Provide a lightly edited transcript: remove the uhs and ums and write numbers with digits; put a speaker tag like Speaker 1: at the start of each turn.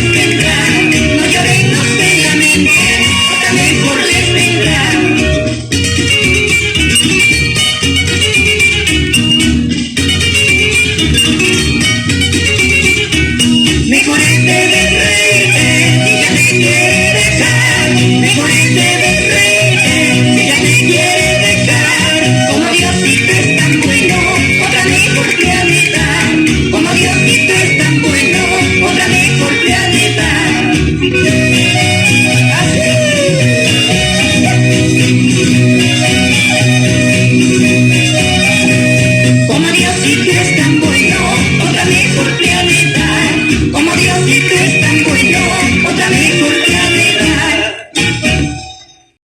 Speaker 1: les vendrá. No lloren, no se lamenten, otra mejor les vendrá. Mejor es de reírte si ya te quiere dejar. Mejor es de reírte si ya te quiere dejar. Como Diosito es tan bueno, otra mejor planeta. Como Diosito es tan bueno, otra mejor planeta. Como Diosito es tan bueno, otra mejor planeta.